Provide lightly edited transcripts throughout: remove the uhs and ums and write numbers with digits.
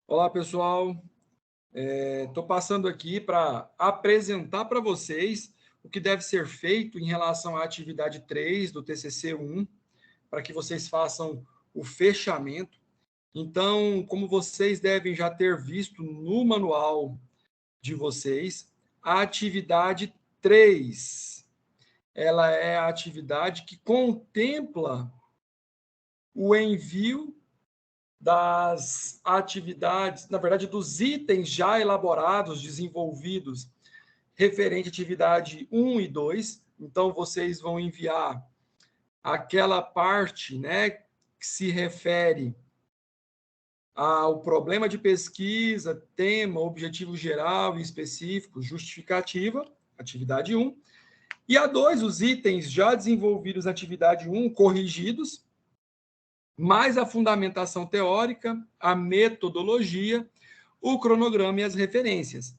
Olá, pessoal. Estou passando aqui para apresentar para vocês o que deve ser feito em relação à atividade 3 do TCC 1, para que vocês façam o fechamento. Então, como vocês devem já ter visto no manual de vocês, a atividade 3, ela é a atividade que contempla o envio das atividades, na verdade, dos itens já elaborados, desenvolvidos, referente à atividade 1 e 2. Então, vocês vão enviar aquela parte, né, que se refere ao problema de pesquisa, tema, objetivo geral e específico, justificativa, atividade 1. E a 2, os itens já desenvolvidos na atividade 1, corrigidos, mais a fundamentação teórica, a metodologia, o cronograma e as referências.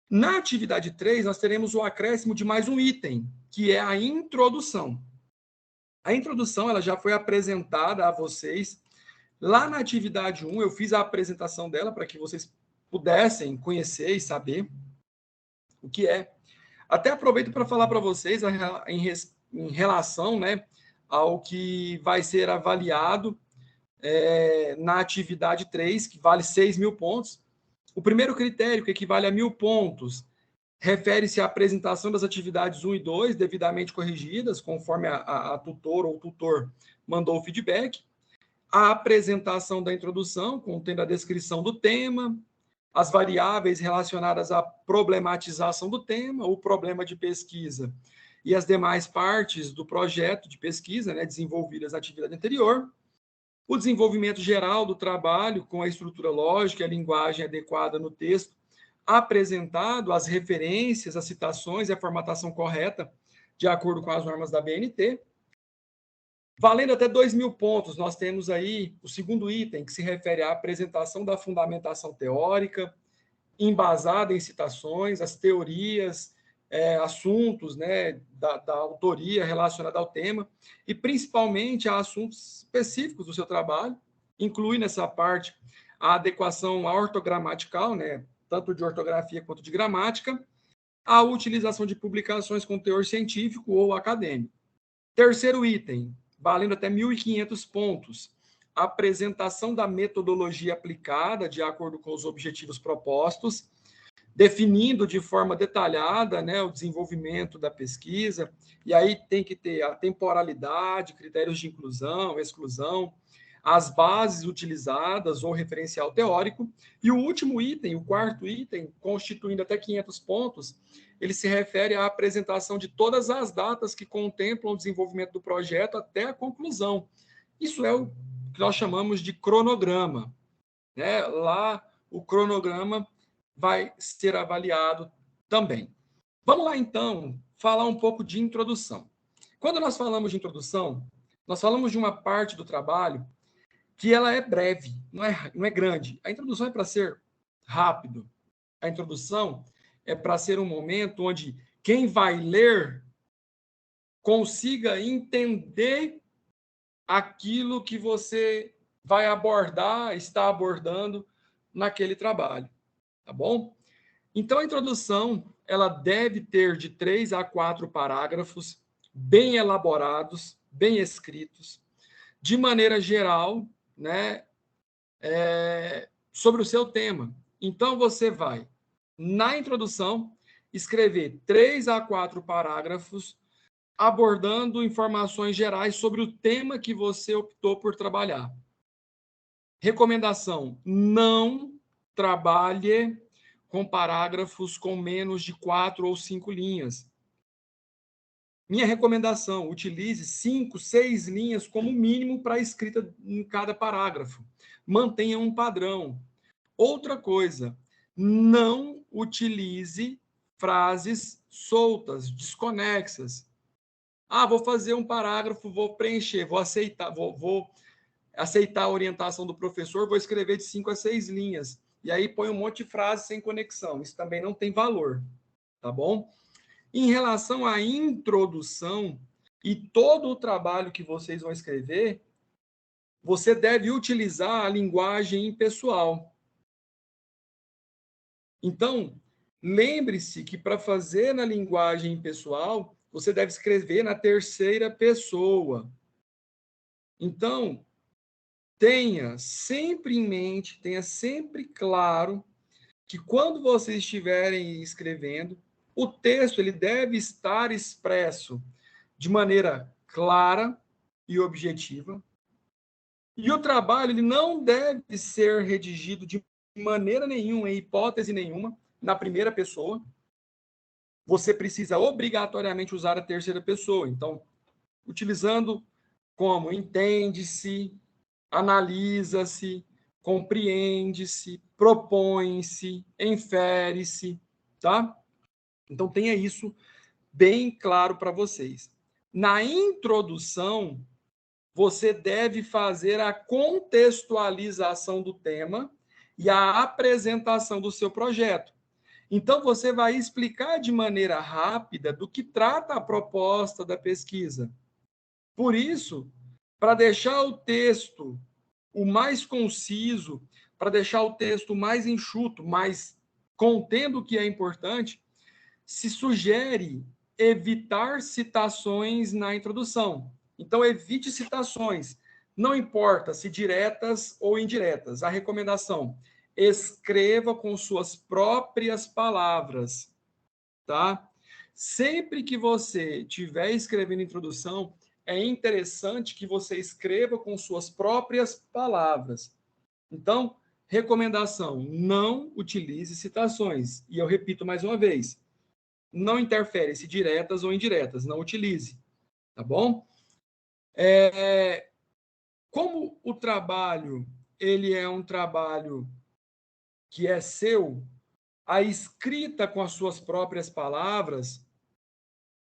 Na atividade 3, nós teremos o acréscimo de mais um item, que é a introdução. A introdução ela já foi apresentada a vocês. Lá na atividade 1, eu fiz a apresentação dela para que vocês pudessem conhecer e saber o que é. Até aproveito para falar para vocês em relação, né, ao que vai ser avaliado na atividade 3, que vale 6.000 pontos. O primeiro critério, que equivale a 1.000 pontos, refere-se à apresentação das atividades 1 e 2, devidamente corrigidas, conforme a tutora ou tutor mandou o feedback. A apresentação da introdução, contendo a descrição do tema, as variáveis relacionadas à problematização do tema, o problema de pesquisa e as demais partes do projeto de pesquisa, né, desenvolvidas na atividade anterior. O desenvolvimento geral do trabalho, com a estrutura lógica e a linguagem adequada no texto, apresentado, as referências, as citações e a formatação correta, de acordo com as normas da BNT. Valendo até 2.000 pontos, nós temos aí o segundo item, que se refere à apresentação da fundamentação teórica, embasada em citações, as teorias, assuntos, né, da autoria relacionada ao tema, e principalmente a assuntos específicos do seu trabalho, inclui nessa parte a adequação ortogramatical, né, tanto de ortografia quanto de gramática, a utilização de publicações com teor científico ou acadêmico. Terceiro item, valendo até 1.500 pontos, a apresentação da metodologia aplicada de acordo com os objetivos propostos, definindo de forma detalhada, né, o desenvolvimento da pesquisa, e aí tem que ter a temporalidade, critérios de inclusão, exclusão, as bases utilizadas ou referencial teórico, e o último item, o quarto item, constituindo até 500 pontos, ele se refere à apresentação de todas as datas que contemplam o desenvolvimento do projeto até a conclusão. Isso é o que nós chamamos de cronograma, né? Lá, o cronograma vai ser avaliado também. Vamos lá, então, falar um pouco de introdução. Quando nós falamos de introdução, nós falamos de uma parte do trabalho que ela é breve, não é grande. A introdução é para ser rápido. A introdução é para ser um momento onde quem vai ler consiga entender aquilo que você vai abordar, está abordando naquele trabalho, tá bom? Então, a introdução, ela deve ter de 3 a 4 parágrafos, bem elaborados, bem escritos, de maneira geral, né, sobre o seu tema. Então, você vai, na introdução, escrever 3 a 4 parágrafos, abordando informações gerais sobre o tema que você optou por trabalhar. Recomendação: não trabalhe com parágrafos com menos de 4 ou 5 linhas. Minha recomendação: utilize 5, 6 linhas como mínimo para a escrita em cada parágrafo. Mantenha um padrão. Outra coisa, não utilize frases soltas, desconexas. Ah, vou fazer um parágrafo, vou preencher, vou aceitar a orientação do professor, vou escrever de 5 a 6 linhas. E aí põe um monte de frase sem conexão. Isso também não tem valor, tá bom? Em relação à introdução e todo o trabalho que vocês vão escrever, você deve utilizar a linguagem impessoal. Então, lembre-se que para fazer na linguagem pessoal, você deve escrever na terceira pessoa. Então, tenha sempre em mente, tenha sempre claro que quando vocês estiverem escrevendo, o texto ele deve estar expresso de maneira clara e objetiva. E o trabalho ele não deve ser redigido de maneira nenhuma, em hipótese nenhuma, na primeira pessoa. Você precisa obrigatoriamente usar a terceira pessoa. Então, utilizando como entende-se, analisa-se, compreende-se, propõe-se, infere-se, tá? Então, tenha isso bem claro para vocês. Na introdução, você deve fazer a contextualização do tema e a apresentação do seu projeto. Então, você vai explicar de maneira rápida do que trata a proposta da pesquisa. Por isso, para deixar o texto o mais conciso, para deixar o texto mais enxuto, mas contendo o que é importante, se sugere evitar citações na introdução. Então, evite citações, não importa se diretas ou indiretas. A recomendação: escreva com suas próprias palavras, tá? Sempre que você estiver escrevendo introdução, é interessante que você escreva com suas próprias palavras. Então, recomendação: não utilize citações. E eu repito mais uma vez: não interfere se diretas ou indiretas, não utilize, tá bom? Como o trabalho ele é um trabalho que é seu, a escrita com as suas próprias palavras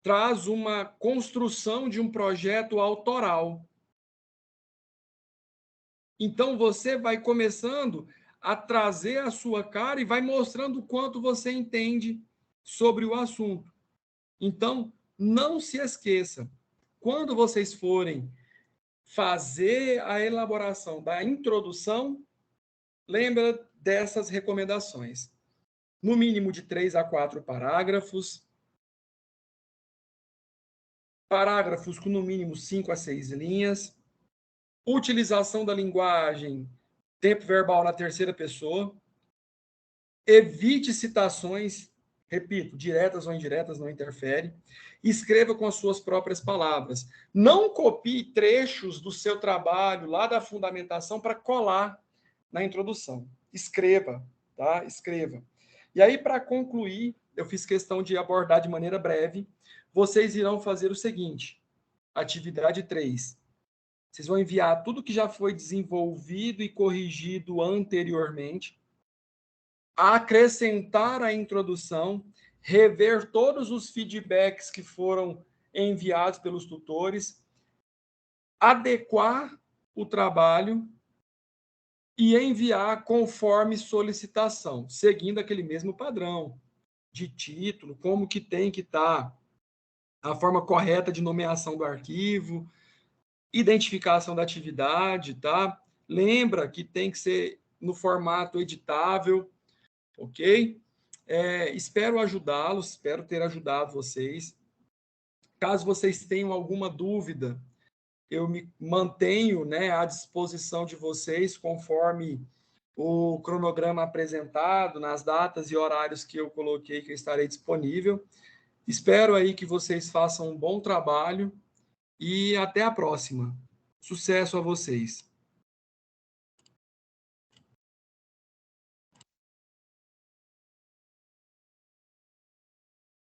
traz uma construção de um projeto autoral. Então, você vai começando a trazer a sua cara e vai mostrando o quanto você entende sobre o assunto. Então, não se esqueça, quando vocês forem fazer a elaboração da introdução, lembra dessas recomendações. No mínimo de 3 a 4 parágrafos, parágrafos com no mínimo 5 a 6 linhas, utilização da linguagem, tempo verbal na terceira pessoa, evite citações, repito, diretas ou indiretas, não interfere, escreva com as suas próprias palavras. Não copie trechos do seu trabalho lá da fundamentação para colar na introdução. Escreva, tá? Escreva. E aí, para concluir, eu fiz questão de abordar de maneira breve, vocês irão fazer o seguinte, atividade 3. Vocês vão enviar tudo que já foi desenvolvido e corrigido anteriormente, acrescentar a introdução, rever todos os feedbacks que foram enviados pelos tutores, adequar o trabalho e enviar conforme solicitação, seguindo aquele mesmo padrão de título, como que tem que estar a forma correta de nomeação do arquivo, identificação da atividade, tá? Lembra que tem que ser no formato editável, ok? Espero ajudá-los, espero ter ajudado vocês. Caso vocês tenham alguma dúvida, eu me mantenho, né, à disposição de vocês, conforme o cronograma apresentado, nas datas e horários que eu coloquei, que eu estarei disponível. Espero aí que vocês façam um bom trabalho e até a próxima. Sucesso a vocês!